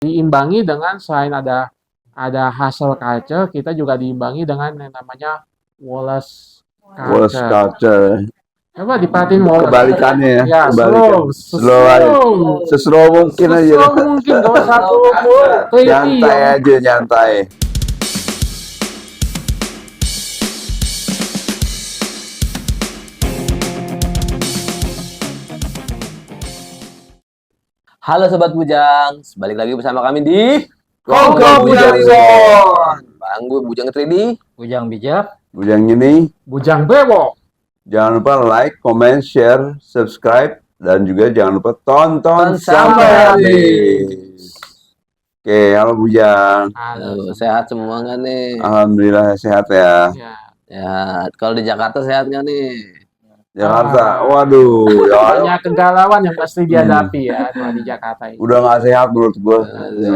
diimbangi dengan selain ada hustle culture, kita juga diimbangi dengan yang namanya Wallace Wallace culture. culture. Coba diperhatiin Wallace. Kebalikannya ya. Ya, Kebalikan. Slow aja. Seslow mungkin aja. Seslow mungkin, gak usah buru-buru. Nyantai aja, nyantai. Halo Sobat Bujang, balik lagi bersama kami di Kongko Bujang Zone. Bang gue Bujang 3D, Bujang bijak, Bujang ini, Bujang Bewok. jangan lupa like, comment, share, subscribe, dan juga jangan lupa tonton sampai habis. Oke, halo Bujang. Halo, sehat semua nggak nih? Alhamdulillah sehat ya. Ya, kalau di Jakarta sehat nggak nih? Jakarta, waduh, ya Banyak kegalauan yang pasti dihadapi ya kalau di Jakarta ini. udah nggak sehat menurut gue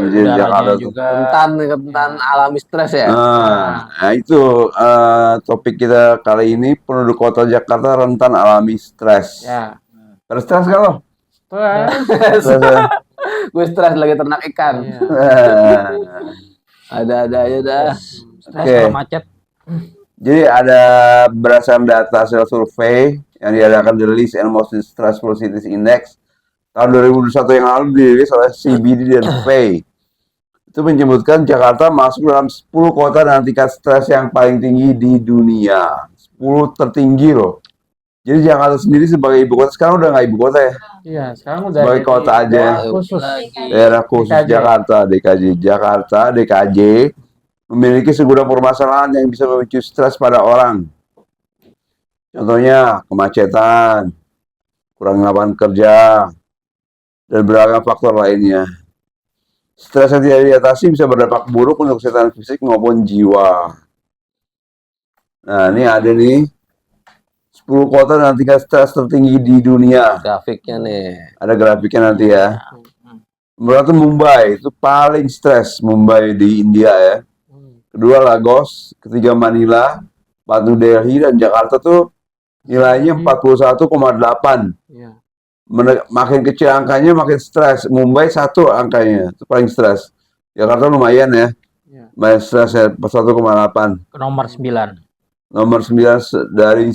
di Jakarta tuh. juga Rentan alami stres ya. Nah, itu topik kita kali ini, penduduk kota Jakarta rentan alami stres. Ya. Stres gak lo? Stres. Gue stres lagi ternak ikan. Iya. Ada aja dah. stres Oke. sama macet. Jadi ada berdasarkan data hasil survei yang diadakan The Least and Most Stressful Cities Index tahun 2021 yang lalu dirilis oleh CBD dan Survey. Itu menyebutkan Jakarta masuk dalam 10 kota dengan tingkat stres yang paling tinggi di dunia. 10 tertinggi loh. Jadi Jakarta sendiri sebagai ibu kota, sekarang udah nggak ibu kota ya? Iya, sekarang udah Sebagai jadi kota aja. daerah khusus. Daerah khusus DKJ. Jakarta, DKJ. Jakarta, DKJ memiliki segudang permasalahan yang bisa memicu stres pada orang. Contohnya kemacetan, kurang lapangan kerja, dan beragam faktor lainnya. Stres yang tidak diatasi bisa berdampak buruk untuk kesehatan fisik maupun jiwa. Nah, ini ada nih 10 kota dengan tingkat stres tertinggi di dunia. Grafiknya nih. Ada grafiknya nanti ya. Berarti Mumbai itu paling stres, Mumbai di India ya. Kedua Lagos, ketiga Manila, keempat New Delhi, dan Jakarta tuh nilainya 41,8. Iya. Makin kecil angkanya makin stres. Mumbai 1 angkanya, itu paling stres. Jakarta lumayan ya, Iya. lumayan stres ya, 1,8. Ke nomor 9. Nomor 9 dari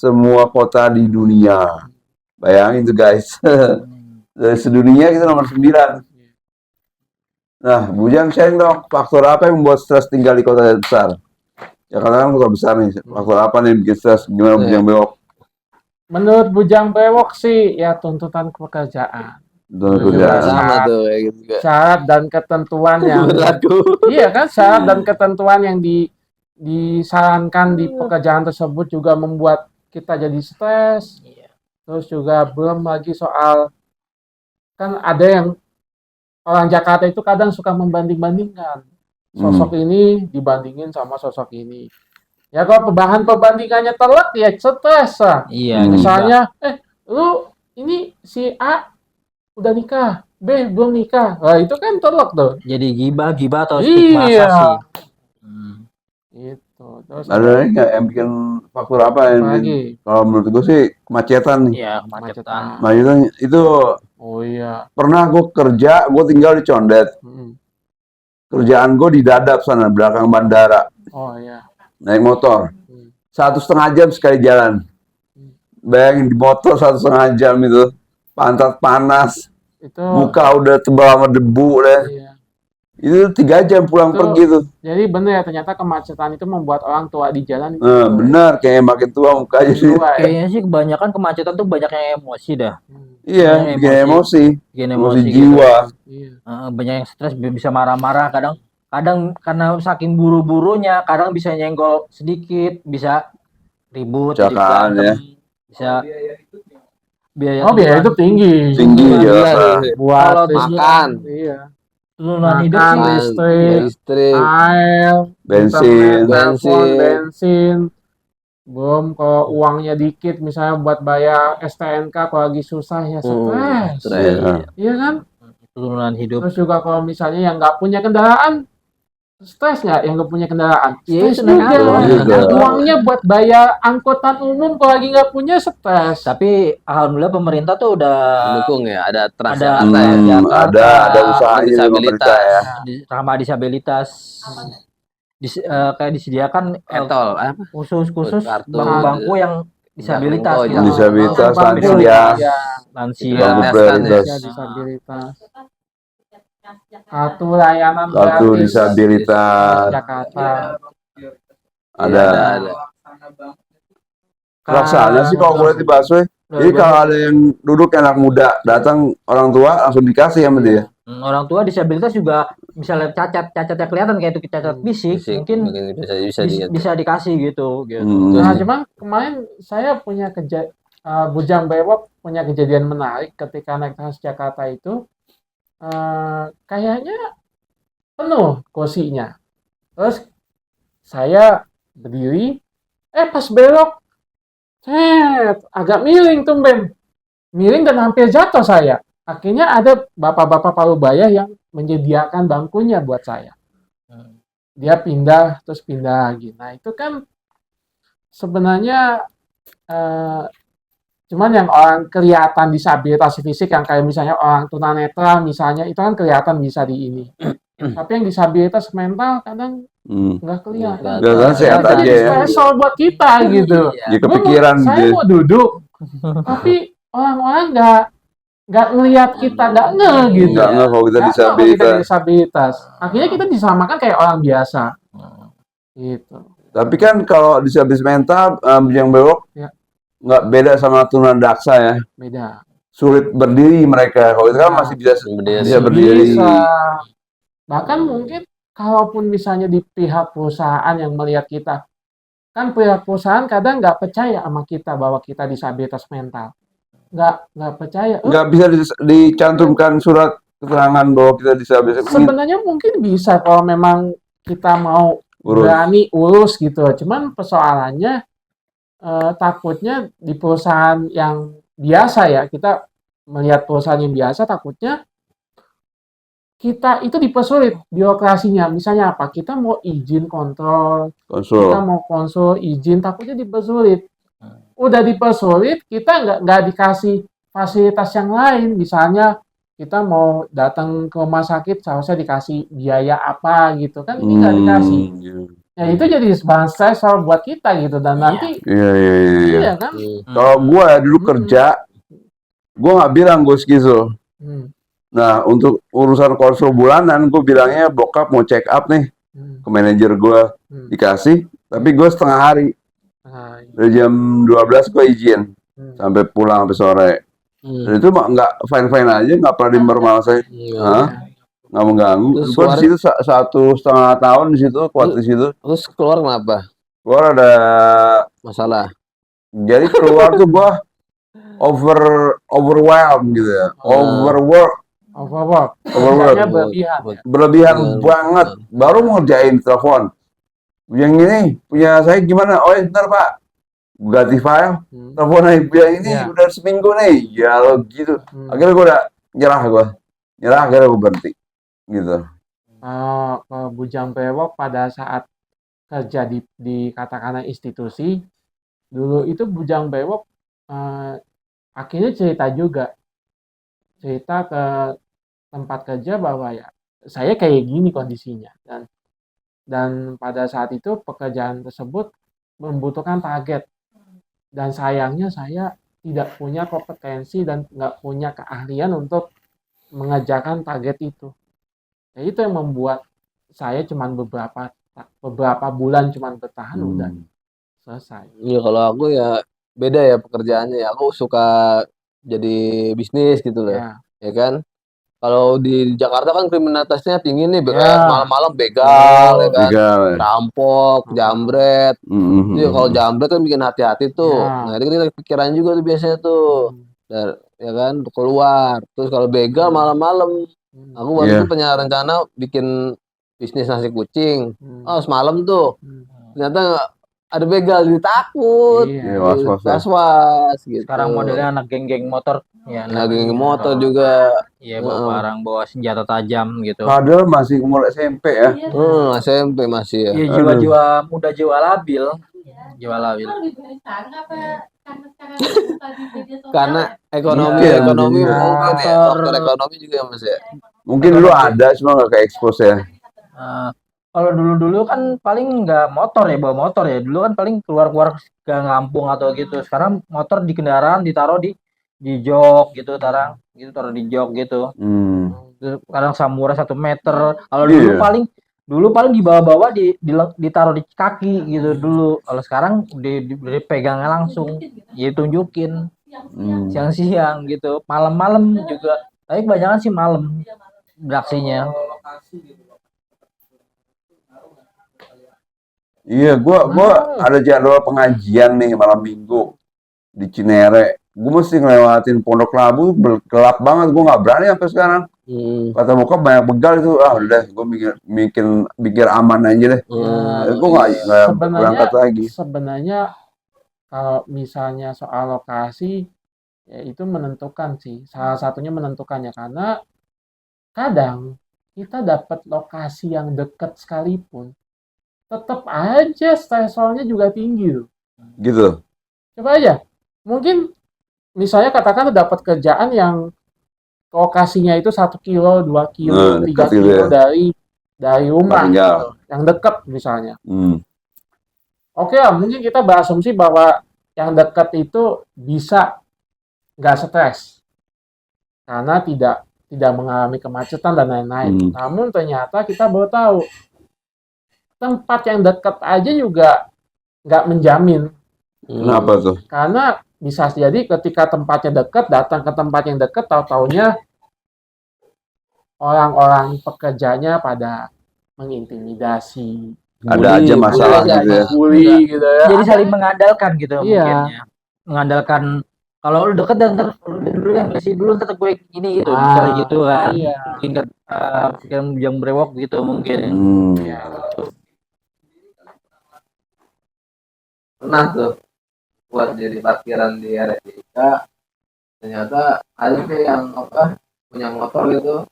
semua kota di dunia. Bayangin tuh guys, dari sedunia kita nomor 9. Nah, Bujang sharing dong, faktor apa yang membuat stres tinggal di kota besar? Jakarta kan kota besar nih, faktor apa nih yang bikin stres? Gimana Bujang Bewok? Menurut Bujang Bewok sih ya tuntutan pekerjaan. Sama tuh kayak gitu juga. Syarat dan ketentuan yang iya kan, syarat dan ketentuan yang disarankan di pekerjaan tersebut juga membuat kita jadi stres. Terus juga belum lagi soal kan ada yang orang Jakarta itu kadang suka membanding-bandingkan. Sosok ini dibandingin sama sosok ini. Ya kalau bahan perbandingannya telak ya stres lah. Iya, Misalnya, lu ini si A udah nikah, B belum nikah. Nah, itu kan telak tuh. jadi gibah atau Iya. stigmatisasi. Gitu. Terus Ada nggak yang bikin faktor apa yang lagi? bikin, kalau menurut gue sih kemacetan nih. Iya, kemacetan. Kemacetan itu Oh iya. pernah gue kerja, gue tinggal di Condet. Kerjaan gue di Dadap sana, belakang bandara. Oh iya. Naik motor. 1,5 jam sekali jalan. Bayangin di motor 1,5 jam itu. Pantat panas. Itu Muka udah tebal sama debu deh. iya. Itu 3 jam pulang Itu- pergi tuh. Jadi benar ya, ternyata kemacetan itu membuat orang tua di jalan itu Benar, kayak makin tua muka jadi. tua ya. Kayaknya sih kebanyakan kemacetan tuh banyak yang emosi dah. Iya, Banyak bikin emosi. Bikin Emosi emosi gitu. jiwa. Iya. Banyak yang stres bisa marah-marah kadang karena saking buru-burunya kadang bisa nyenggol sedikit, bisa ribut, jadi Kecelakaan, berantem, bisa biaya Oh biaya hidup tinggi. Tinggi Iya, ya. Buat Kalau makan, Iya. turunan hidup Makan, sih listrik, air, Bensin. internet, telepon, bensin. Belum kalau uangnya dikit misalnya buat bayar STNK kalau lagi susah ya stres. stres. Iya. Iya kan? turunan hidup. Terus juga kalau misalnya yang nggak punya kendaraan stres nggak yang nggak punya kendaraan? Iya, Stres itu naik juga. angkot juga. Uangnya buat bayar angkutan umum kalau lagi nggak punya stres. Tapi alhamdulillah pemerintah tuh udah Mendukung ya, ada ada Transjakarta ya. Jakarta, ada usahanya juga disabilitas. pemerintah ya. ramah disabilitas. Kayak disediakan Etol, khusus Kartu. bangku-bangku yang disabilitas Oh, gitu. disabilitas, Bangku, lansia. ya. Lansia. Bangku Tes kan ya. prioritas. Ya, disabilitas. Kartu layanan Kartu gratis disabilitas. Jakarta. Ada. Ada. Pelaksana sih kalau boleh di busway. Jadi kalau ada yang duduk anak muda datang orang tua langsung dikasih sama dia. Orang tua disabilitas juga misalnya cacatnya kelihatan kayak itu cacat fisik, mungkin bisa dikasih gitu. Nah, cuman kemarin saya punya Bujang Bewok punya kejadian menarik ketika naik Transjakarta itu. Kayaknya penuh kursinya. Terus saya berdiri, pas belok, agak miring tumben. Miring dan hampir jatuh saya. Akhirnya ada bapak-bapak Parubaya yang menyediakan bangkunya buat saya. Dia pindah, terus pindah lagi. Nah, itu kan sebenarnya cuman yang orang kelihatan disabilitas fisik yang kayak misalnya orang tunanetra misalnya, itu kan kelihatan bisa di ini. Tapi yang disabilitas mental kadang nggak kelihatan. Kelihatan sehat aja Jadi ya. spesial buat kita gitu. Ya kepikiran Saya gitu. mau duduk, tapi orang-orang nggak ngelihat kita, nggak gitu. Nggak kalau kita Nggak kalau kita disabilitas. disabilitas. Akhirnya kita disamakan kayak orang biasa. Gitu. Tapi kan kalau disabilitas mental, yang bewok Ya. nggak beda sama tunadaksa ya. Beda. Sulit berdiri mereka. Kalau itu kan masih bisa berdiri. Bisa. Bahkan mungkin kalaupun misalnya di pihak perusahaan yang melihat kita, kan pihak perusahaan kadang nggak percaya sama kita bahwa kita disabilitas mental. Nggak percaya. Nggak bisa dicantumkan surat keterangan bahwa kita disabilitas. Sebenarnya mungkin bisa kalau memang kita mau berani urus gitu. Cuman persoalannya takutnya di perusahaan yang biasa ya, kita melihat perusahaan yang biasa takutnya kita itu dipersulit birokrasinya. Misalnya apa? Kita mau izin kontrol, kita mau konsul izin, takutnya dipersulit. Udah dipersulit, kita nggak dikasih fasilitas yang lain. Misalnya kita mau datang ke rumah sakit, seharusnya dikasih biaya apa gitu kan? Ini nggak dikasih. Ya itu jadi bahan stressor buat kita gitu, dan nanti iya kan? Kalau gue dulu kerja, gue nggak bilang gue skizo. Nah untuk urusan konsul bulanan gue bilangnya bokap mau check up nih ke manajer gue, dikasih, tapi gue setengah hari dari jam 12 gue izin sampai pulang sampai sore. Dan itu nggak fine aja, nggak pernah dipermasalahkan. Nggak mengganggu. Gue di situ 1,5 tahun di situ, kuat di situ. Terus keluar kenapa? Keluar ada Masalah. Jadi keluar tuh gue overwhelmed gitu ya, overwork. Berlebihan banget. Baru mau ngerjain telepon. Yang ini punya saya gimana? Oh ntar Pak, ganti file. Telepon yang ini udah seminggu nih. Ya lo gitu. Akhirnya gue udah nyerah akhirnya gue berhenti. Gitu. Bujang Bewok pada saat kerja di katakanlah institusi dulu itu Bujang Bewok akhirnya cerita ke tempat kerja bahwa ya saya kayak gini kondisinya, dan pada saat itu pekerjaan tersebut membutuhkan target, dan sayangnya saya tidak punya kompetensi dan nggak punya keahlian untuk mengerjakan target itu. Ya itu yang membuat saya cuman beberapa bulan cuman bertahan udah selesai. Iya, kalau aku ya beda ya pekerjaannya ya. Aku suka jadi bisnis gitu loh. Ya kan? Kalau di Jakarta kan kriminalitasnya tinggi nih, malam-malam begal, ya kan? Rampok, jambret. Jadi kalau jambret kan bikin hati-hati tuh. Nah, itu kita pikiran juga tuh biasanya tuh. Ya kan, keluar. Terus kalau begal malam-malam. Aku waktu itu punya rencana bikin bisnis nasi kucing. Semalam tuh. Ternyata ada begal, jadi takut. Was-was gitu. Sekarang modelnya anak geng-geng motor Ya, lagi motor juga. Iya, bawa barang, bawa senjata tajam gitu. Padahal masih umur SMP ya. SMP masih ya. Iya, jiwa-jiwa muda, jiwa labil. Jiwa labil. Karena ekonomi Iya, mungkin ya, faktor faktor ekonomi juga ya, Mas ya. Mungkin dulu ada cuma nggak kayak expose ya. Kalau dulu kan paling nggak motor ya, bawa motor ya. Dulu kan paling keluar-keluar ke kampung atau gitu. Sekarang motor di kendaraan ditaruh di jok gitu, taruh di jok gitu. Kadang samurai 1 meter. Kalau dulu paling dibawa-bawa ditaruh di kaki gitu dulu. Kalau sekarang dipegangnya langsung, tunjukin siang-siang gitu, malam-malam juga. Tapi kebanyakan sih malam beraksinya. Iya, gua ada jadwal pengajian nih malam minggu di Cinere. Gue mesti ngelewatin Pondok Labu, gelap banget. Gue nggak berani sampai sekarang. Kata bokap banyak begal itu. Udah, gue mikir aman aja deh. Gue nggak berangkat lagi. Sebenarnya kalau misalnya soal lokasi, ya itu menentukan sih. Salah satunya menentukannya karena kadang kita dapat lokasi yang dekat sekalipun, tetap aja stresornya juga tinggi loh. Gitu. Coba aja. Mungkin misalnya katakan dapat kerjaan yang lokasinya itu 1 kilo, 2 kilo, 3 kilo dari rumah gitu, yang dekat misalnya. Oke lah, mungkin kita berasumsi bahwa yang dekat itu bisa nggak stres karena tidak mengalami kemacetan dan lain-lain. Namun ternyata kita baru tahu tempat yang dekat aja juga nggak menjamin. Kenapa tuh? Karena bisa jadi ketika tempatnya dekat, datang ke tempat yang dekat, tahu-taunya orang-orang pekerjanya pada mengintimidasi. Ada aja masalah gitu ya. Bully gitu ya. Jadi saling mengandalkan gitu Iya. mungkin ya. Mengandalkan kalau lu deket dan dulu yang kasih dulu ntar gue ini gitu, misalnya gitu kan. Iya. Mungkin yang brewok gitu mungkin. Ya. Pernah tuh buat jadi parkiran di RSIK, ternyata ada sih yang punya motor gitu,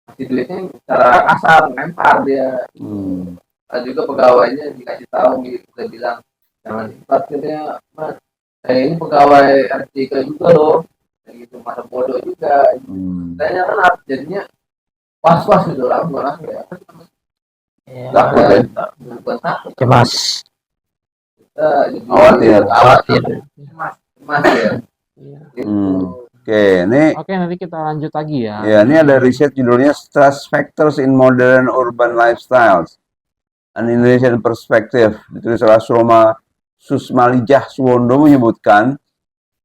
kasih duitnya secara kasar, lempar dia. Ada juga pegawainya dikasih tahu gitu, dia bilang jangan parkirnya, Mas, saya ini pegawai RSIK juga loh, kayak gitu, masa bodoh juga. Kayaknya kan jadinya was-was gitu lah, ya. Takut ya, bukan takut, Cemas. Khawatir. Cemas ya. Oke, nanti kita lanjut lagi ya. Ya, ini ada riset judulnya Stress Factors in Modern Urban Lifestyles, an Indonesian Perspective, ditulis oleh Susmalijah Suwondo, menyebutkan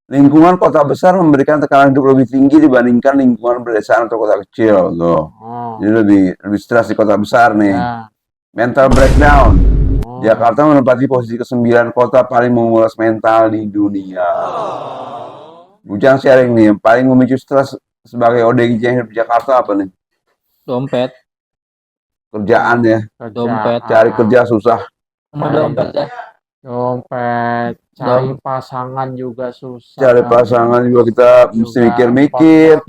lingkungan kota besar memberikan tekanan hidup lebih tinggi dibandingkan lingkungan pedesaan atau kota kecil. Jadi lebih stres di kota besar nih. Mental breakdown. Jakarta menempati posisi ke-9 kota paling menguras mental di dunia. Bujang sharing nih, yang paling memicu stres sebagai ODGJ yang hidup di Jakarta apa nih? Dompet. Kerjaan ya. Dompet. Cari kerja susah. Dompet ya. Dompet, cari pasangan juga susah. Cari pasangan juga kita mesti mikir-mikir,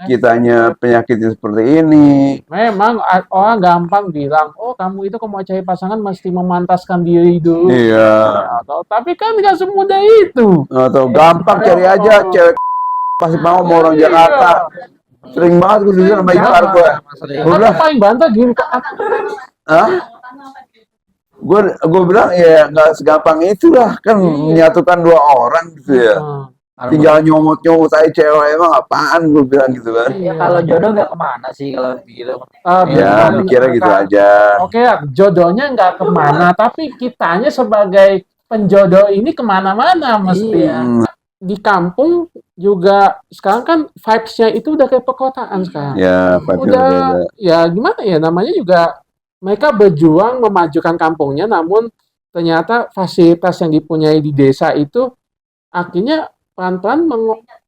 kitanya penyakitnya seperti ini. Memang orang gampang bilang, oh kamu itu kalau mau cari pasangan mesti memantaskan diri dulu. Iya. Tapi kan nggak semudah itu. Atau gampang cari aja cewek pasti mau orang Jakarta. Sering banget gue dulu sama ipar gue. Gue paling bantah gini. Gue bilang ya nggak segampang itulah, kan menyatukan 2 orang gitu ya. Tinggal nyomot aja cewek, emang apaan, gue bilang gitu kan. Ya kalau jodoh nggak kemana sih kalau gitu. Ya mikirnya gitu aja. Oke, jodohnya nggak kemana, tapi kitanya sebagai penjodoh ini kemana-mana mesti. Di kampung juga sekarang kan vibes-nya itu udah kayak perkotaan sekarang. Ya, udah ya gimana ya, namanya juga mereka berjuang memajukan kampungnya, namun ternyata fasilitas yang dipunyai di desa itu akhirnya pelan-pelan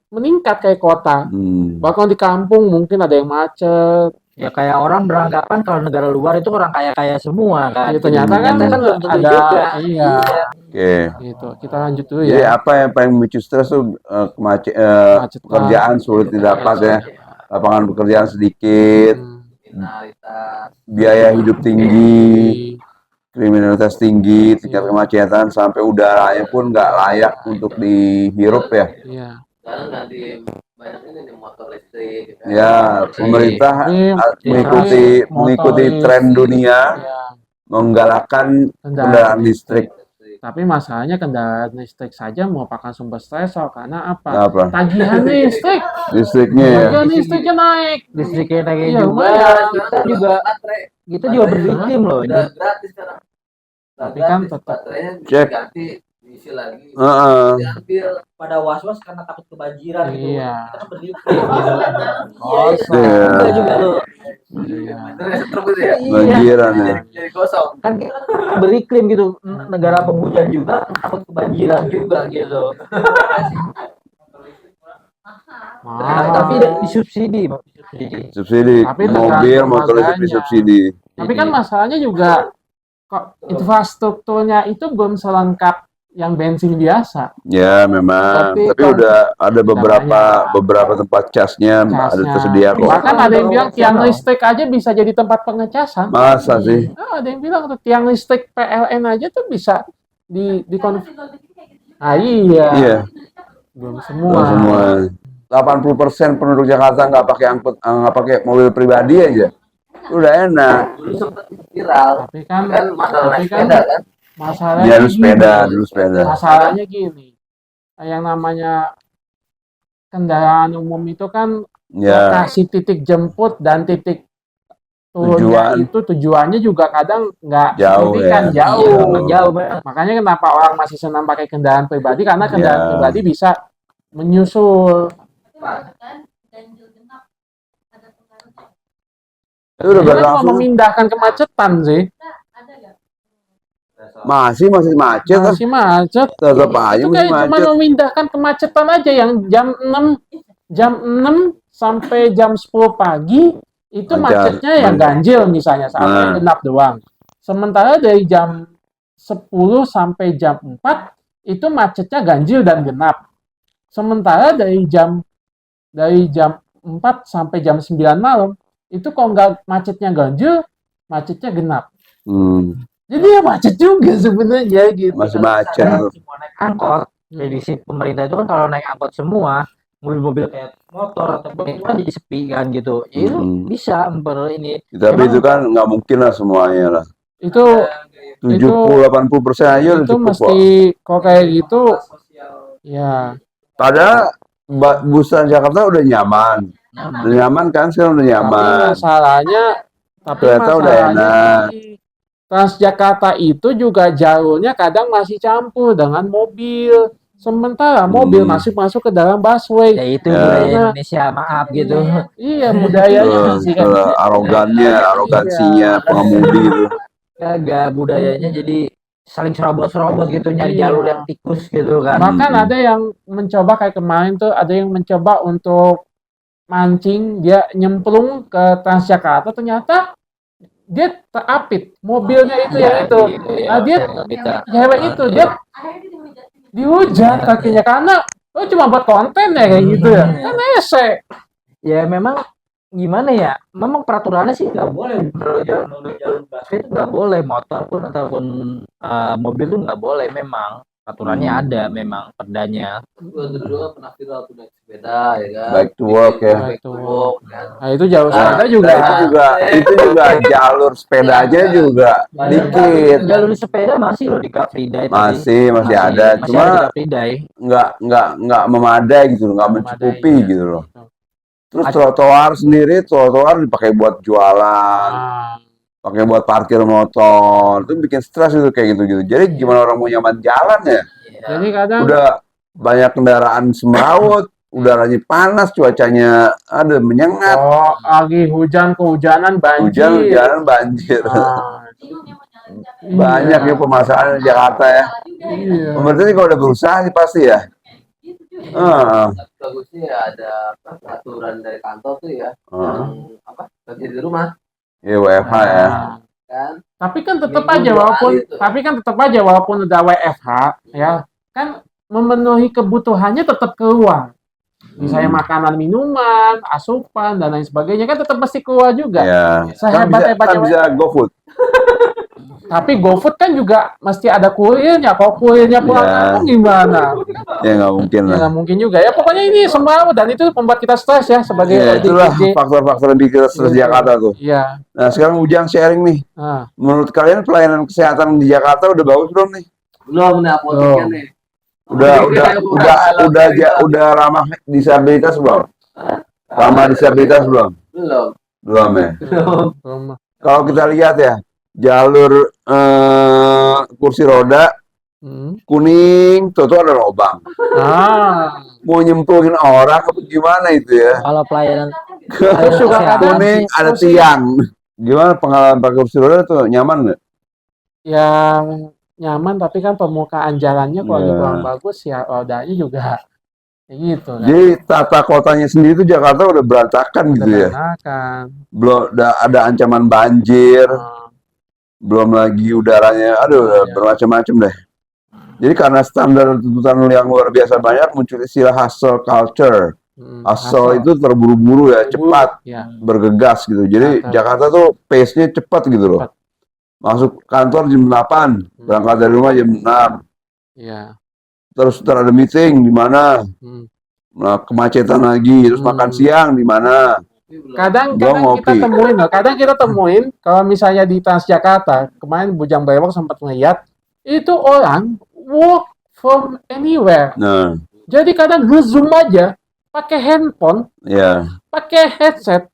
meningkat kayak kota. Bahkan di kampung mungkin ada yang macet, Ya kayak orang beranggapan kalau negara luar itu orang kaya-kaya semua kan. Ya, ternyata kan belum tentu ada juga. iya Oke. gitu. Kita lanjut dulu Jadi ya. apa yang paling memicu stres tuh Kemacetan. pekerjaan sulit didapat ya, lapangan pekerjaan sedikit, biaya hidup tinggi, kriminalitas tinggi, tingkat kemacetan, sampai udaranya pun nggak layak untuk dihirup ya. Iya. Sekarang nanti banyak ini motor listrik. Ya, pemerintah Tapi mengikuti tren dunia, ya, menggalakkan kendaraan listrik. tapi masalahnya kendaraan listrik saja merupakan sumber stresor karena apa? Apa? Tagihan listrik. Listriknya ya. Tagihan listriknya naik. Listriknya naik Iya, juga. Kita juga beriklim loh ini. Gratis sekarang. Tapi kan tetap Cek. Ganti diisi lagi. Diambil pada was-was karena takut kebanjiran gitu. Iya. Kita kan beriklim. Iya. Kita juga loh. Banjiran ya. Jadi kosong. Kan kita beriklim gitu, negara penghujan juga takut kebanjiran juga gitu. Tapi disubsidi. Subsidi Tapi mobil, tergantung motor listrik harganya. disubsidi. Tapi kan masalahnya juga kok infrastrukturnya itu belum selengkap yang bensin biasa. Ya memang, Tapi tapi kan udah ada banyak. beberapa tempat casnya ada Casnya. tersedia kok. Bahkan ada yang bilang tiang listrik aja bisa jadi tempat pengecasan. Masa sih? Ada yang bilang tuh tiang listrik PLN aja tuh bisa di Ah iya. Iya, Belum semua. nggak semua. 80% penduduk Jakarta nggak pakai nggak pakai mobil pribadi aja. Udah enak. Dulu sempat viral. Tapi kan Masalah tapi kan sepeda kan. masalahnya Dia dulu gini. sepeda, dulu sepeda. Masalahnya gini. Yang namanya kendaraan umum itu kan Ya, lokasi titik jemput dan titik turunnya Tujuan. itu tujuannya juga kadang nggak Jauh signifikan, ya. jauh. Jauh. Makanya kenapa orang masih senang pakai kendaraan pribadi karena kendaraan Ya. pribadi bisa menyusul. itu udah Itu kan mau berlangsung. memindahkan kemacetan sih. Masih macet lah. Masih macet. Tetap aja Itu masih kayak cuma macet. memindahkan kemacetan aja yang jam 6 sampai jam 10 pagi itu Lancar. macetnya yang ganjil misalnya sampai genap doang. Sementara dari jam 10 sampai jam 4 itu macetnya ganjil dan genap. Sementara dari jam 4 sampai jam 9 malam itu kok nggak macetnya ganjil, macetnya genap. Jadi ya macet juga sebenarnya gitu. Masih macet. Semua naik angkot. Jadi si pemerintah itu kan kalau naik angkot semua mobil-mobil kayak motor ataupun itu kan jadi sepi kan gitu. Ya itu bisa ini. Tapi itu kan nggak mungkin lah semuanya lah. Itu 70-80% aja udah itu cukup kok. mesti kok kayak gitu ya. Padahal bus Transjakarta udah nyaman. Udah nyaman kan, sekarang udah Tapi nyaman. masalahnya Kereta udah enak. di Transjakarta itu juga jalurnya kadang masih campur dengan mobil. Sementara mobil masuk ke dalam busway. Ya itu budaya Indonesia, maaf gitu. Iya, budayanya masih kan. Arogansinya pengemudi itu. Kagak, budayanya jadi saling serobot-serobot gitu, nyari jalur yang tikus gitu kan. Bahkan ada yang mencoba kayak kemarin tuh, ada yang mencoba untuk mancing, dia nyemplung ke Transjakarta, ternyata dia terapit mobilnya itu yang itu. Nah, dia cewek itu dia dihujat kakinya karena cuma buat konten ya kayak gitu ya. Kan ese. Ya memang gimana ya? Memang peraturannya sih nggak boleh kalau jalur busway itu nggak boleh, motor pun ataupun mobil tuh nggak boleh. Memang peraturannya ada, memang perdanya. Dulu pernah viral tuh naik sepeda ya kan. Back to work ya. Back to work. Nah, itu jauh sepeda juga. Itu juga jalur sepeda aja juga dikit. Jalur sepeda masih loh di Car Free Day. Masih ada. Cuma Car Free Day. nggak memadai gitu, nggak mencukupi gitu loh. Terus trotoar dipakai buat jualan, pakai buat parkir motor, itu bikin stres itu kayak gitu. Jadi gimana orang mau nyaman jalan ya? Jadi kadang Udah banyak kendaraan semrawut, udaranya panas, cuacanya ada menyengat, lagi kehujanan banjir. hujan banjir. Banyak ya permasalahan di Jakarta ya. Iya. Pemerintah ini kalau udah berusaha sih pasti ya. Bagusnya ya ada peraturan dari kantor tuh ya, yang kerja di rumah. Iya, WFH ya. Kan? Tapi kan tetap aja walaupun udah WFH ya, kan memenuhi kebutuhannya tetap keluar. Misalnya makanan, minuman, asupan dan lain sebagainya kan tetap mesti keluar juga. Iya. Kan bisa GoFood. Tapi GoFood kan juga mesti ada kurirnya. Kalau kurirnya pulang kampung gimana? Ya nggak mungkin lah. Nggak mungkin juga. Ya pokoknya ini semua dan itu membuat kita stres ya sebagai itulah faktor-faktor yang bikin stres Jakarta tuh. Iya. Nah sekarang Ujang sharing nih. Menurut kalian pelayanan kesehatan di Jakarta udah bagus belum nih? Belum nih apoteknya nih. Udah ramah disabilitas belum? Ramah disabilitas belum? Belum ya. Kalau kita lihat ya, jalur kursi roda kuning, tuh ada lubang. Mau nyemplungin orang apa gimana itu ya? Kalau pelayanan kuning ada tiang. Gimana pengalaman pakai kursi roda tuh nyaman nggak? Ya nyaman, tapi kan permukaan jalannya kalau kurang bagus ya rodanya juga gitu kan. Jadi tata kotanya sendiri tuh Jakarta udah berantakan gitu ya. Belum ada ancaman banjir. Belum lagi udaranya, bermacam-macam deh. Jadi karena standar tuntutan yang luar biasa banyak, muncul istilah hustle culture. Hustle itu terburu-buru ya, cepat, bergegas gitu. Jadi Jakarta tuh pace-nya cepat gitu loh. Masuk kantor jam 8, berangkat dari rumah jam 6. Terus ada meeting di mana, kemacetan lagi, terus makan siang di mana. Kadang kita temuin kalau misalnya di Transjakarta, kemarin Bujang Bewok sempat melihat itu orang work from anywhere. Jadi kadang nge-zoom aja pakai handphone, pakai headset,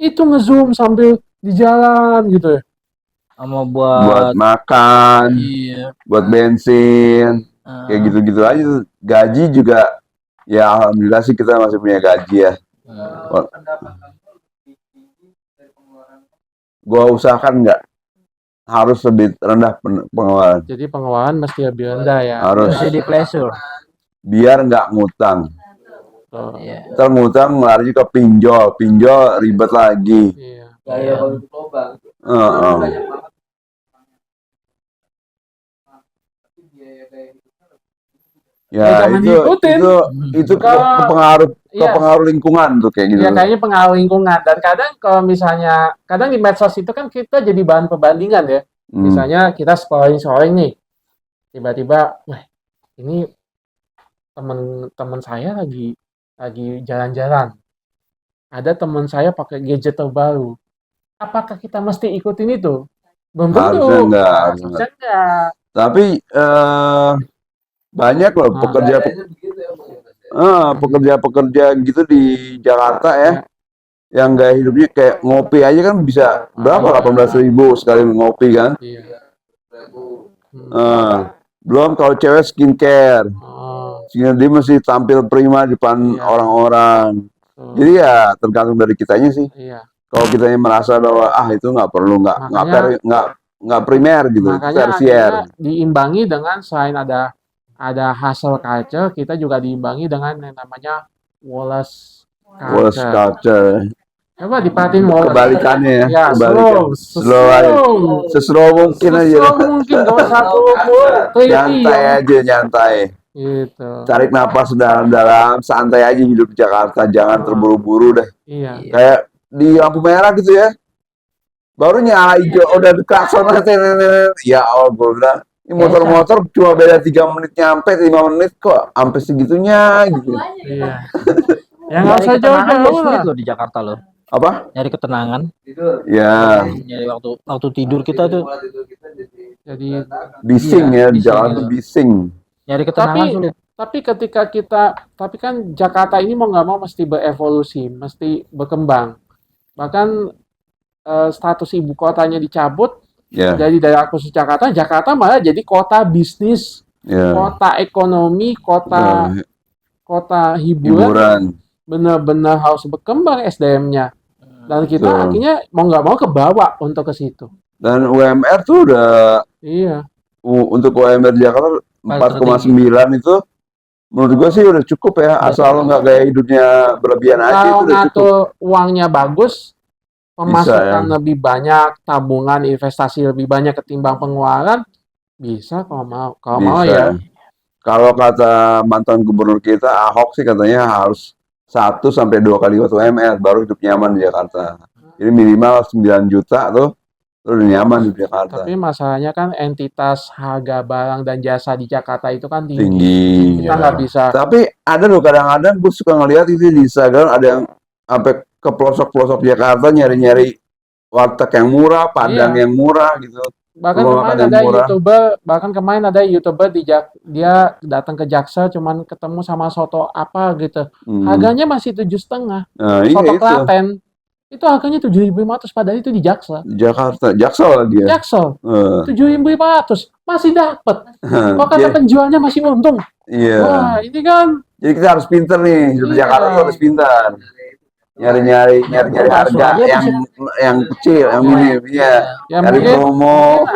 itu nge-zoom sambil di jalan gitu ya. Sama buat makan, buat bensin, kayak gitu-gitu aja. Gaji juga, ya alhamdulillah sih kita masih punya gaji ya. Gua usahakan nggak harus lebih rendah pengeluaran. Jadi pengeluaran mesti lebih rendah ya. Harus di pleasure. Biar nggak ngutang. Ntar ngutang lari ke pinjol ribet lagi. Ya itu kepengaruh lingkungan tuh kayak gitu. Ya kayaknya pengaruh lingkungan, dan kadang di medsos itu kan kita jadi bahan perbandingan ya. Misalnya kita scrolling nih, tiba-tiba, wah ini teman saya lagi jalan-jalan, ada teman saya pakai gadget terbaru. Apakah kita mesti ikutin itu? Belum tentu. Harusnya enggak. Tapi banyak loh pekerja gitu di Jakarta ya, yang gaya hidupnya kayak ngopi aja kan bisa berapa, 18.000 sekali ngopi kan. Belum kalau cewek skincare, dia mesti tampil prima di depan orang-orang. Jadi ya tergantung dari kitanya sih. Kalau kitanya merasa bahwa itu nggak perlu, nggak primer gitu, tersier. Diimbangi dengan selain ada hustle culture, kita juga diimbangi dengan yang namanya Wallace culture. Coba diperhatiin kebalikannya ya. Slow mungkin aja. Gak usah nyantai. Gitu. Tarik napas dalam, santai aja hidup di Jakarta, jangan terburu-buru deh. Kayak di lampu merah gitu ya. Baru nyala hijau udah klakson ya Allah, gue bilang ini motor-motor cuma beda 3 menit nyampe, 5 menit kok sampai segitunya gitu. Ya nggak usah jauh-jauh loh di Jakarta loh. Apa? Nyari ketenangan. Ya. Nyari waktu tidur kita tuh. Jadi bising ya, di jalan tuh bising. Nyari ketenangan sulit. Tapi kan Jakarta ini mau nggak mau mesti berevolusi, mesti berkembang. Bahkan status ibu kotanya dicabut. Jadi dari khusus Jakarta malah jadi kota bisnis, kota ekonomi, kota hiburan. Benar-benar harus berkembang SDM-nya. Dan kita akhirnya mau nggak mau kebawa untuk ke situ. Dan UMR tuh udah untuk UMR Jakarta 4,9 itu Menurut gua sih udah cukup ya, asal lo nggak gaya hidupnya berlebihan aja itu Kalau udah cukup. ngatur uangnya bagus, pemasukan ya. lebih banyak, tabungan investasi lebih banyak ketimbang pengeluaran, bisa kalau mau. Kalau mau Bisa. ya. Kalau kata mantan gubernur kita Ahok sih katanya harus 1-2 kali UMR baru hidup nyaman di Jakarta. Jadi minimal 9 juta tuh udah nyaman di Jakarta. Tapi masalahnya kan entitas harga barang dan jasa di Jakarta itu kan tinggi. Tinggi. Kita nggak bisa. Tapi ada loh kadang-kadang gue suka ngeliat itu di Instagram ada yang sampai ke pelosok-pelosok Jakarta nyari-nyari warteg yang murah, padang yang murah gitu. Bahkan Rumah kemarin makan yang ada murah. YouTuber dia datang ke Jaksel cuman ketemu sama soto apa gitu. Harganya masih 7,5. Nah, Soto iya itu. Klaten. Itu harganya 7.500 padahal itu di Jaksel. Jakarta, Jaksel lagi ya. Jaksel. 7.500 masih dapat. Kok kata penjualnya masih untung. Iya. Wah, ini kan. Jadi kita harus pinter nih, hidup di Jakarta tuh harus pintar. Nyari harga yang kecil, yang minim, ya. Cari promo.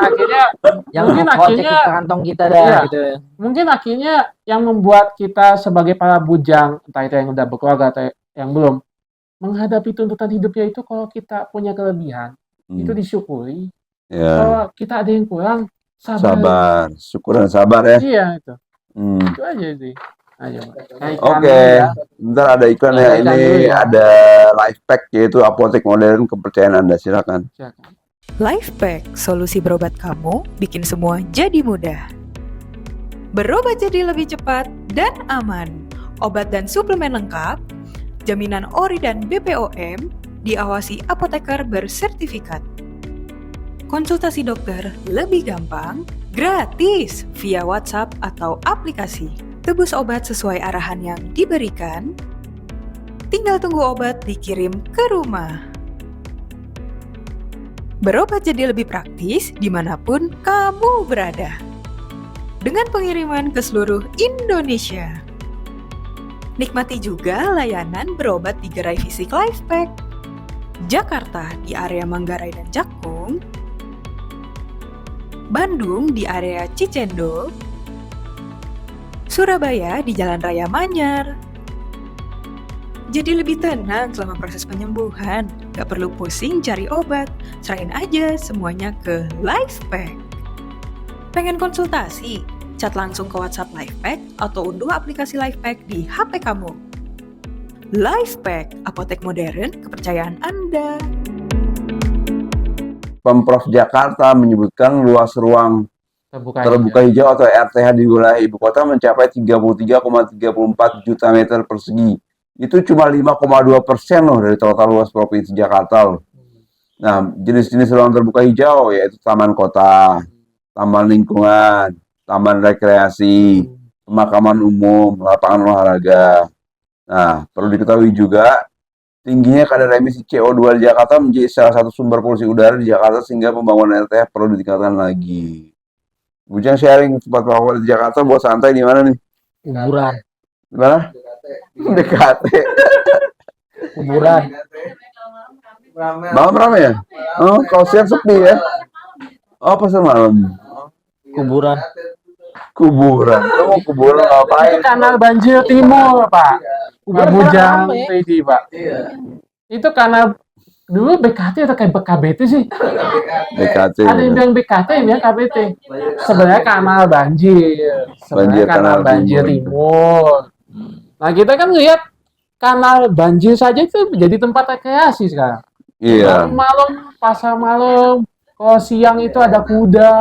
Mungkin akhirnya ke kantong kita dah gitu. Mungkin akhirnya yang membuat kita sebagai para bujang, entah itu yang udah berkeluarga atau yang belum, menghadapi tuntutan hidupnya itu kalau kita punya kelebihan, itu disyukuri. Kalau kita ada yang kurang, sabar. Syukur dan sabar ya. Iya itu. Itu aja sih. Ayo, Oke, bentar ada iklan ya. Ini ada Life Pack yaitu apotek modern kepercayaan Anda. Silakan. Life Pack, solusi berobat kamu bikin semua jadi mudah. Berobat jadi lebih cepat dan aman. Obat dan suplemen lengkap, jaminan ORI dan BPOM, diawasi apoteker bersertifikat. Konsultasi dokter lebih gampang, gratis via WhatsApp atau aplikasi. Tebus obat sesuai arahan yang diberikan. Tinggal tunggu obat dikirim ke rumah. Berobat jadi lebih praktis dimanapun kamu berada. Dengan pengiriman ke seluruh Indonesia. Nikmati juga layanan berobat di Gerai Fisik Life Pack. Jakarta di area Manggarai dan Cakung. Bandung di area Cicendo. Surabaya di Jalan Raya Manyar. Jadi lebih tenang selama proses penyembuhan. Gak perlu pusing cari obat. Serahin aja semuanya ke Life Pack. Pengen konsultasi? Chat langsung ke WhatsApp Life Pack atau unduh aplikasi Life Pack di HP kamu. Life Pack, apotek modern kepercayaan Anda. Pemprov Jakarta menyebutkan luas ruang terbuka hijau atau RTH di wilayah ibu kota mencapai 33,34 juta meter persegi. Itu cuma 5,2% loh dari total luas provinsi Jakarta loh. Nah, jenis-jenis ruang terbuka hijau yaitu taman kota, taman lingkungan, taman rekreasi, pemakaman umum, lapangan olahraga. Nah, perlu diketahui juga tingginya kadar emisi CO2 di Jakarta menjadi salah satu sumber polusi udara di Jakarta sehingga pembangunan RTH perlu ditingkatkan lagi. Bujang sharing tempat favorit di Jakarta buat santai di mana nih? Kuburan. Di mana? BKT. Kuburan. Malam ramai ya? Oh, kalau siang sepi ya? Oh, pasar malam. Kuburan. Lo mau kuburan ngapain? Itu kanal banjir timur, Pak. Bujang ini, Pak. Itu kanal dulu BKT atau kayak BKBT sih? BKT. Ada yang bilang BKT, yang bilang KBT. Sebenarnya kanal banjir. Kanal banjir timur. Nah, kita kan lihat kanal banjir saja itu menjadi tempat rekreasi sekarang. Iya. Malam, pasar malam, kalau siang itu ada kuda.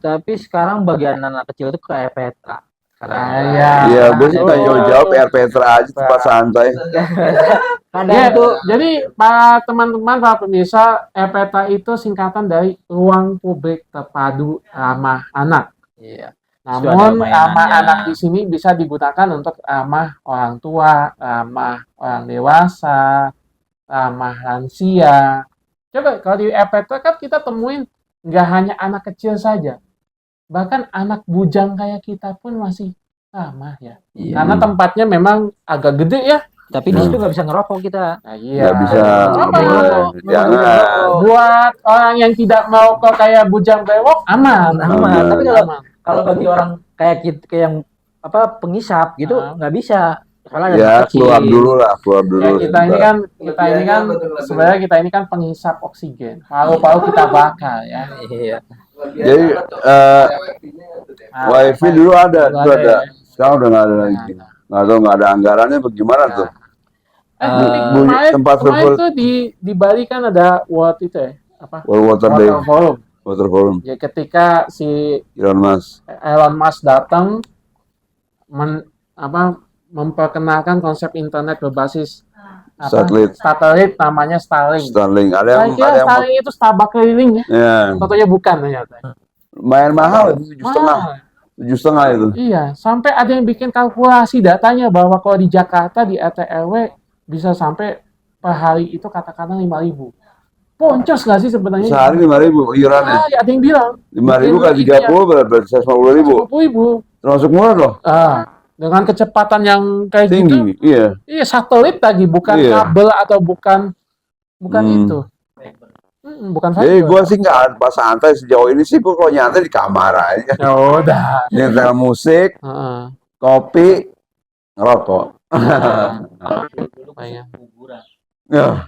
Tapi sekarang bagian anak kecil itu kayak Petra. Iya, gue sih nggak jauh-jauh PR Petra aja tempat santai. Ya, jadi para teman-teman, para pemirsa, RPTA itu singkatan dari Ruang Publik Terpadu Ramah Anak. Iya. Namun ramah anak di sini bisa digunakan untuk ramah orang tua, ramah orang dewasa, ramah lansia. Coba kalau di RPTA kan kita temuin nggak hanya anak kecil saja, bahkan anak bujang kayak kita pun masih ramah ya. Iya. Karena tempatnya memang agak gede ya. Tapi di situ nggak bisa ngerokok kita. Nah, iya. Nggak bisa. Jangan. Buat orang yang tidak mau kok kayak bujang bewok aman. Tapi kalau bagi orang kayak kita yang pengisap gitu nggak bisa. Soalnya ada Ya, anak kecil. keluar dulu lah. Ya, kita ini kan sebenarnya kita ini kan penghisap oksigen. Paru-paru kita bakar ya. Iya. Jadi wifi dulu ada, Dulu itu ada. ya. Sekarang udah nggak ada lagi. Nggak tahu nggak ada anggarannya bagaimana tuh. Tempat kemarin tuh di Bali kan ada World itu ya, apa? Water Day, Forum. Water Forum, Ya ketika si Elon Musk. Elon Musk datang memperkenalkan konsep internet berbasis satelit namanya Starlink. Ada Saya yang kira Starlink itu Starbucks keliling ya. ya, Tentunya bukan ternyata. lumayan mahal, 7,5. Mahal. 7,5 itu. Iya, sampai ada yang bikin kalkulasi datanya bahwa kalau di Jakarta di RT RW bisa sampai per hari itu katakanlah 5.000. Boncos nggak sih sebenarnya? Sehari 5.000 iurannya. Ada yang bilang 5.000 kali 30 berarti 150.000. 50.000. Termasuk murah loh. Dengan kecepatan yang kayak Tinggi, gitu. iya. Iya, satelit lagi, bukan kabel atau bukan itu. Bukan Jadi fiber. gue sih nggak pas santai sejauh ini sih, gue kalau nyantai di kamar aja. Ya udah. Nyetel musik, kopi, ngerokok. Ya,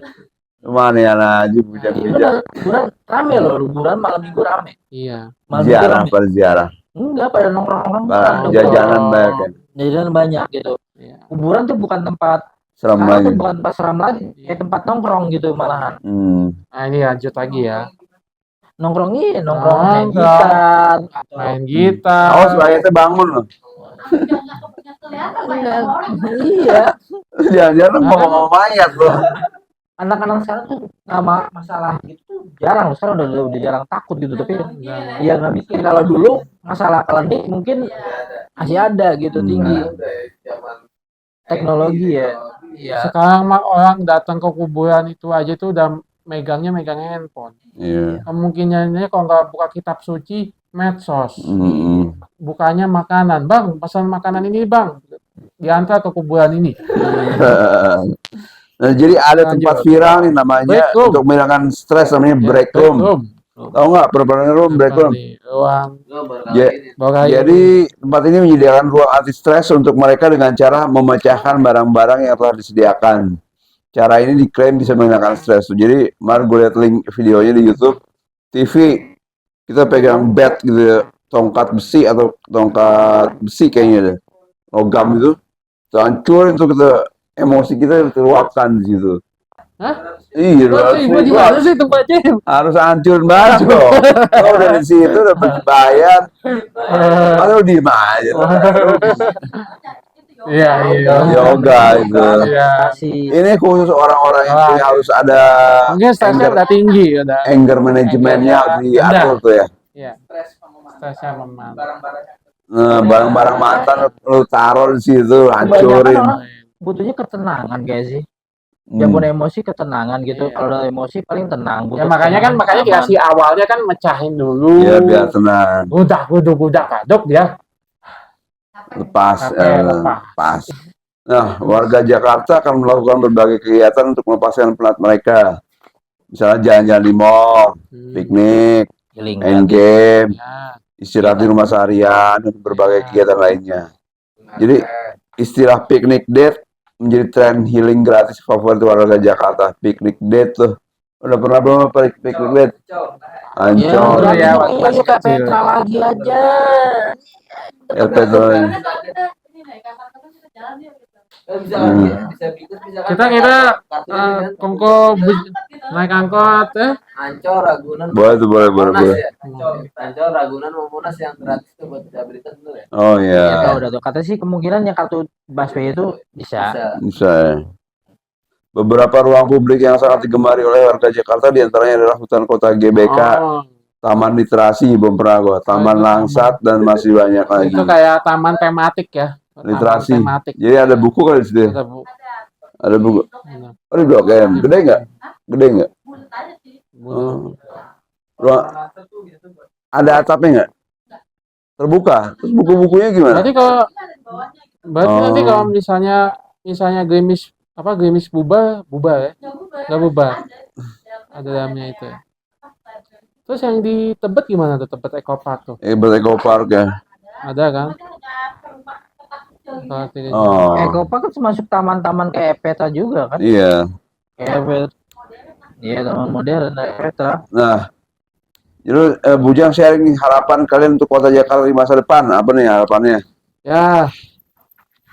mana ya aja bujang-bujang. Liburan rame loh, liburan malam minggu rame. Iya. Malam Ziarah, minggu pada ziarah. Enggak, pada nongkrong-nongkrong. Jajanan banyak kan. Jajanan banyak gitu. Iya. Kuburan tuh bukan tempat Seram sekarang lagi. tuh bukan tempat seram lagi, kayak tempat nongkrong gitu malahan. Nah, ini lanjut lagi ya. Nongkrong main Nongkrong. gitar, Main gitar. Awas mayatnya bangun loh. Iya. Jangan-jangan ngomong mayat loh. Anak-anak sekarang tuh nama masalah gitu jarang loh, sekarang udah jarang takut gitu, tapi ya nggak bikin. Kalau dulu masalah klinik mungkin masih ada gitu tinggi teknologi ya. Sekarang mah orang datang ke kuburan itu aja tuh udah megang handphone. Iya. Kemungkinannya kalau nggak buka kitab suci, medsos. Bukanya makanan. Bang, pesan makanan ini bang. Diantar ke kuburan ini. Nah, jadi ada tempat viral nih namanya untuk menghilangkan stres, namanya break room. Tahu nggak perbanan room, break room? Jadi tempat ini menyediakan ruang anti stres untuk mereka dengan cara memecahkan barang-barang yang telah disediakan. Cara ini diklaim bisa menghilangkan stres. Jadi kemarin gue lihat link videonya di YouTube. TV kita pegang bat gitu ya, tongkat besi atau tongkat besi kayaknya deh, logam itu, hancurin tuh kita, emosi kita terluapkan di situ. Hah? Iya, harus hancurin barang dong. Kalau dari situ udah bayar, kalau diem aja. Iya. Yoga itu. Iya. Ini khusus orang-orang yang harus ada. Mungkin stresnya udah tinggi, udah. Anger manajemennya harus diatur tuh ya. Iya. Stresnya memang. Nah, barang-barang mantan lu taruh di situ, hancurin. Butuhnya ketenangan kayak sih. Jamun emosi ketenangan gitu. Kalau udah emosi paling tenang. Ya makanya dikasih awalnya kan mecahin dulu. Ya biar tenang. Budak kadok dia. Lepas. Nah, warga Jakarta akan melakukan berbagai kegiatan untuk melepaskan penat mereka. Misalnya jalan-jalan di mall, piknik, main game, istirahat di rumah seharian, dan berbagai kegiatan lainnya. Jadi istilah picnic date menjadi tren healing gratis favorit warga Jakarta. Picnic date tuh. Udah pernah belum picnic date? Ancol. Ya, suka Petra lagi aja. Petra. Kita kongko naik angkot Ancol, Ragunan. Boleh. Ancol, Ragunan, Monas yang gratis tuh buat disabilitas tuh ya. Oh iya. Udah tuh. Kata sih kemungkinan yang kartu busway itu bisa. Bisa. Beberapa ruang publik yang sangat digemari oleh warga Jakarta diantaranya adalah hutan kota GBK, Taman Literasi, belum pernah gua, Taman Langsat, dan masih banyak lagi. Itu kayak taman tematik ya. Literasi. Tematik. Jadi ada buku kali di situ. Ada buku. Oh, di Blok M. Gede nggak? Ada atapnya nggak? Terbuka. Terus buku-bukunya gimana? Berarti nanti kalau misalnya Gerimis bubar ya? Nggak bubar. Ada dalamnya itu ya. Terus yang di Tebet gimana tuh? Tebet Eco Park tuh? Tebet Eco Park ya. Ada kan? Oh, Ekopa kan termasuk taman-taman kayak Peta juga kan? iya. Kayak Peta. Iya, taman modern kayak Peta. Nah, jadi Bujang sharing nih harapan kalian untuk kota Jakarta di masa depan. Apa nih harapannya? Ya,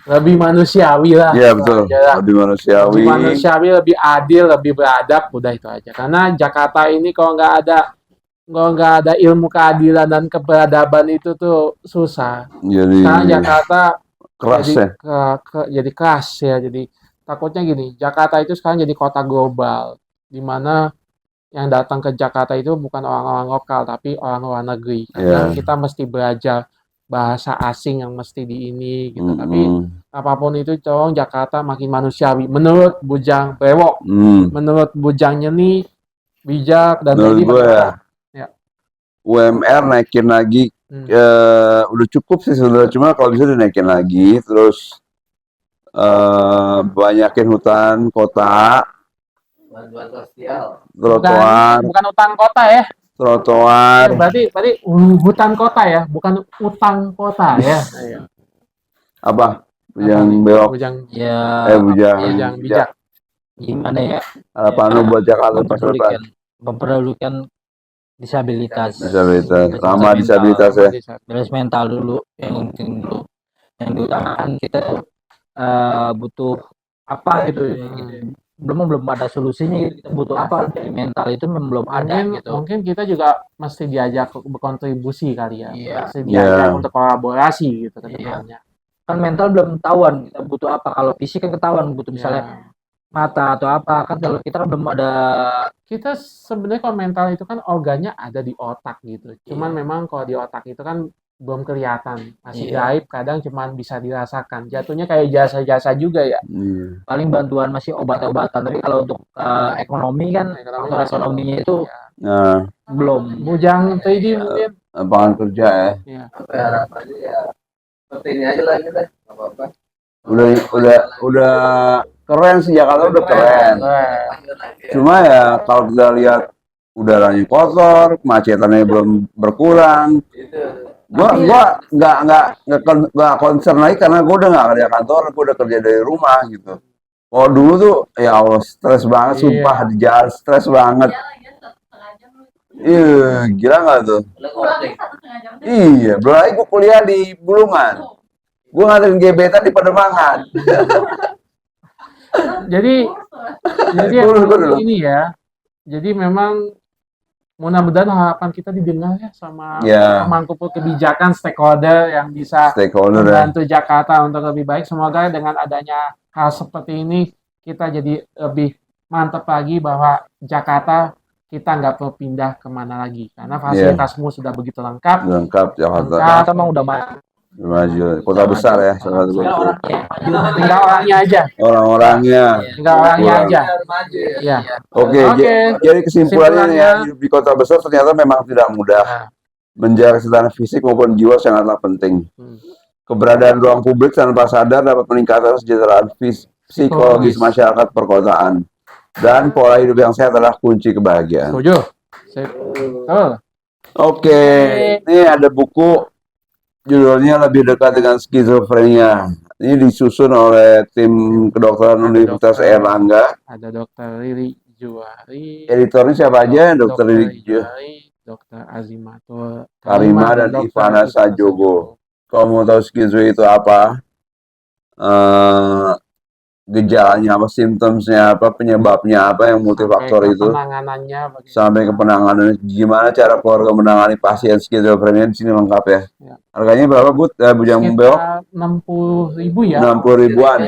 lebih manusiawi lah. Iya itu betul, aja lah. lebih Lebih manusiawi. manusiawi, lebih adil, lebih beradab, udah itu aja. Karena Jakarta ini kalau nggak ada ilmu keadilan dan keberadaban itu tuh susah. Jadi Sekarang Jakarta keras jadi ya. jadi keras ya. Jadi takutnya gini, Jakarta itu sekarang jadi kota global, di mana yang datang ke Jakarta itu bukan orang-orang lokal, tapi orang luar negeri. Karena Iya. kita mesti belajar bahasa asing yang mesti di ini gitu. Tapi Mm-mm. apapun itu, tolong Jakarta makin manusiawi. Menurut Bujang Bewok, Hmm. menurut Bujang Nyeni, bijak dan Menurut tadi gue ya, Ya. UMR naikin lagi, Hmm. udah cukup sih sebenarnya, cuma kalau bisa dinaikin lagi, terus banyakin hutan kota, Bantuan sosial. trotoar, bukan utang kota ya. trotoar, Berarti hutan kota ya, bukan utang kota ya. apa? Apa Bujang nih? Bewok, Bujang Ya, Bujang Bujang bijak. bijak. gimana ya? Harapan lu buat Jakarta masa depan? Memperdulikan disabilitas. Disabilitas, ramah mental. disabilitas ya. Beres mental dulu yang penting dulu. Yang diutamakan kita tuh butuh apa gitu. Belum ada solusinya gitu. Kita butuh apa dari mental itu memang belum ada gitu. Mungkin kita juga mesti diajak berkontribusi kali ya. Iya. Mesti diajak Iya. untuk kolaborasi gitu ke Iya. depannya. Kan mental belum ketahuan kita butuh apa. Kalau fisik kan ketahuan butuh misalnya Ya. mata atau apa, kan kalau kita kan belum ada. Kita sebenarnya kalau mental itu kan organnya ada di otak gitu. Cuman memang kalau di otak itu kan belum kelihatan, masih gaib, kadang cuman bisa dirasakan. Jatuhnya kayak jasa-jasa juga ya. Paling bantuan masih obat-obatan, tapi kalau untuk ekonomi kan faktor ekonominya itu Nah, belum. Bujang tadi mungkin lapangan kerja ya. ya. Apa ya harapannya ya? Seperti ini aja lah kita. Nggak apa-apa. Udah keren sih, Jakarta udah keren. Cuma ya kalau kita lihat udaranya kotor, kemacetannya belum berkurang. Gua nggak concern lagi karena gua udah nggak kerja kantor, gua udah kerja dari rumah gitu. Oh dulu tuh ya Allah stres banget, sumpah di jalan stres banget. Iya, gila nggak tuh? Iya, belum lagi gua kuliah di Bulungan. Gua nganterin gebetan di Pademangan. Jadi Dulu. ini ya. Jadi memang mudah-mudahan harapan kita didengar ya sama pemangku kebijakan stakeholder yang bisa membantu Jakarta untuk lebih baik. Semoga dengan adanya hal seperti ini kita jadi lebih mantap lagi bahwa Jakarta kita nggak perlu pindah kemana lagi karena fasilitasmu sudah begitu lengkap. Jakarta emang udah maju, kota besar ya, salah satu. Tinggal orangnya aja. Tinggal orangnya aja. Ya. Oke. Jadi kesimpulannya ya, hidup di kota besar ternyata memang tidak mudah. Menjaga kesehatan fisik maupun jiwa sangatlah penting. Keberadaan ruang publik tanpa sadar dapat meningkatkan kesejahteraan psikologis masyarakat perkotaan. Dan pola hidup yang sehat adalah kunci kebahagiaan. Setuju. Oke. Ini ada buku judulnya Lebih Dekat dengan Skizofrenia. Ini disusun oleh tim kedokteran Universitas Airlangga. Ada Dr. Riri Juwari. Editornya siapa aja? Dr. Riri Juwari, Dr. Azimatul Karima dan Ivana Sajogo. Kalau mau tahu skizo itu apa, gejalanya apa, simptomsnya apa, penyebabnya apa, yang multifaktor itu, sampai ke penanganannya, gimana cara keluarga menangani pasien skizofrenia, di sini lengkap ya. Harganya berapa, Bujang Bewok? 60.000 ya. 60.000-an.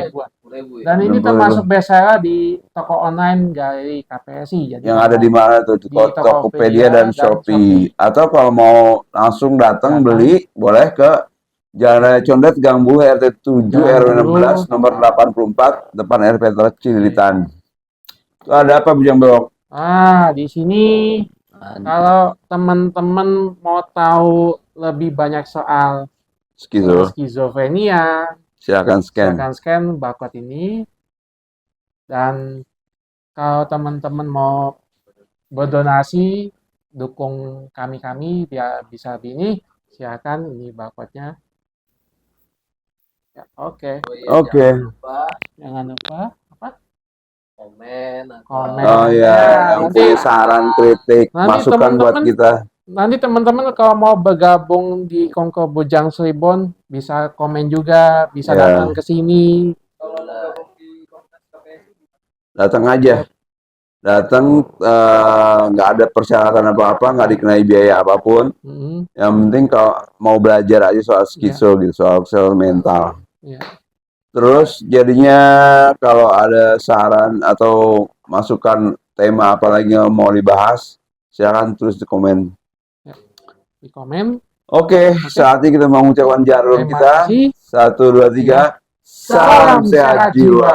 Dan ini termasuk bestseller di toko online dari KPSI. Jadi yang ada di mana tuh? Di Tokopedia dan Shopee. Atau kalau mau langsung datang beli, boleh ke Jalan Raya Condet, Gang Bulu, RT 7, RW 16, nomor 84, depan RPTRA Cililitan. Itu ada apa, Bujang Bewok? Di sini kalau teman-teman mau tahu lebih banyak soal skizofrenia, silakan scan barcode ini. Dan kalau teman-teman mau berdonasi, dukung kami biar bisa ini, silakan ini barcode-nya. Oke. Oh iya, Oke. Jangan lupa apa? komen. Komen. Oh ya, yang nanti punya saran, kritik, nanti masukan buat teman-teman kita. nanti teman-teman kalau mau bergabung di Kongko Bujang Cirebon bisa komen juga, bisa Ya. datang ke sini. Datang aja. Datang, nggak ada persyaratan apa-apa, nggak dikenai biaya apapun. Mhm. Yang penting kalau mau belajar aja soal skizo gitu, soal mental. Iya. Terus jadinya kalau ada saran atau masukan tema apalagi yang mau dibahas, silakan tulis di komen. Di komen. Oke, saatnya kita mengucapkan jarum Terima kita. kasih. 1, 2, 3. Salam sehat jiwa.